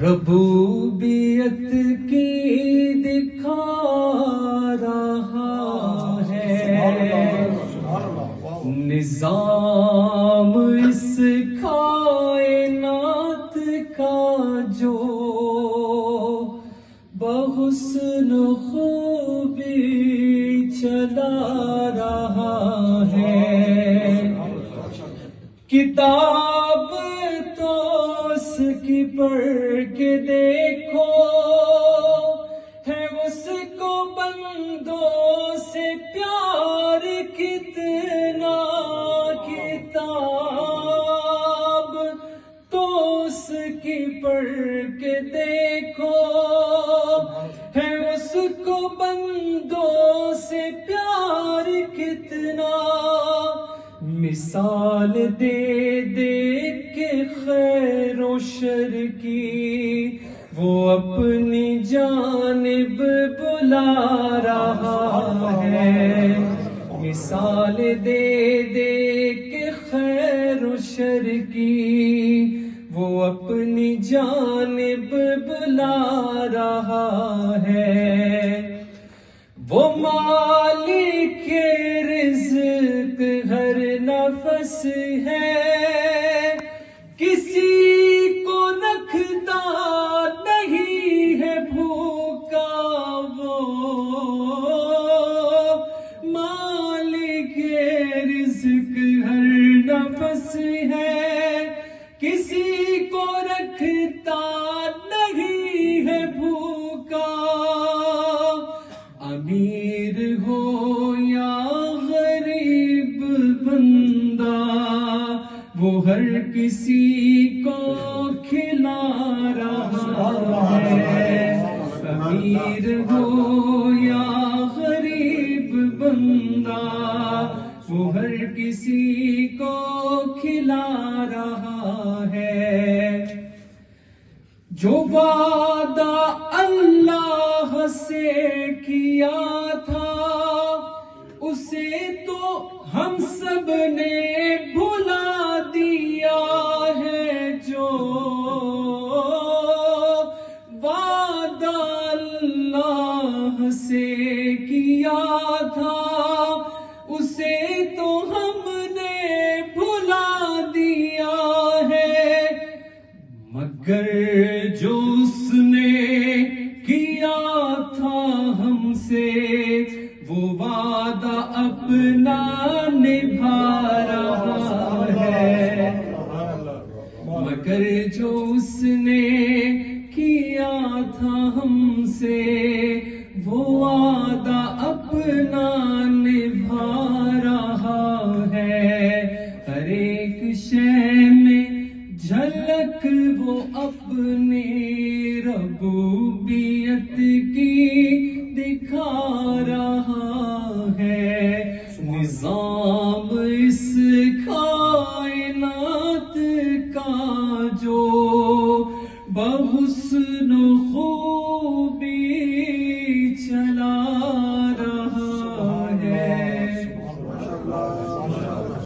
ربوبیت کی دکھا رہا ہے، نظام اس کائنات کا جو بحسن خوبی چلا رہا ہے۔ کتاب تو اس کی پڑھ کے دیکھو، ہے اس کو بندوں سے پیار کتنا، کتاب تو اس کی پڑھ کے دیکھو، ہے اس کو بندوں سے پیار کتنا، مثال دے دے کے خیر و شر کی وہ اپنی جانب بلا رہا ہے، مثال دے دے کے خیر و شر کی وہ اپنی جانب بلا رہا ہے۔ وہ مالک رزق ہر نفس ہے، کسی کو رکھتا نہیں ہے بھوکا، وہ مالک رزق ہر نفس ہے، کسی کو رکھتا نہیں ہے بھوکا، امیر ہو یا غریب بندہ وہ ہر کسی کو کھلا رہا ہے، امیر ہو یا غریب بندہ وہ ہر کسی کو کھلا رہا ہے۔ جو وعدہ اللہ سے کیا تھا اسے تو ہم سب نے بھلا دیا ہے، جو وعدہ اللہ سے کیا تھا اسے تو ہم نے بھلا دیا ہے، مگر جو اس نے کیا تھا ہم سے وہ وعدہ اپنا نبھا رہا ہے، مگر جو اس نے کیا تھا ہم سے وہ وعدہ اپنا نبھا رہا ہے، ہر ایک شے میں جھلک وہ اپنی ربوبیت کی دکھا رہا ہے، نظام اس کائنات کا جو بحسن خوب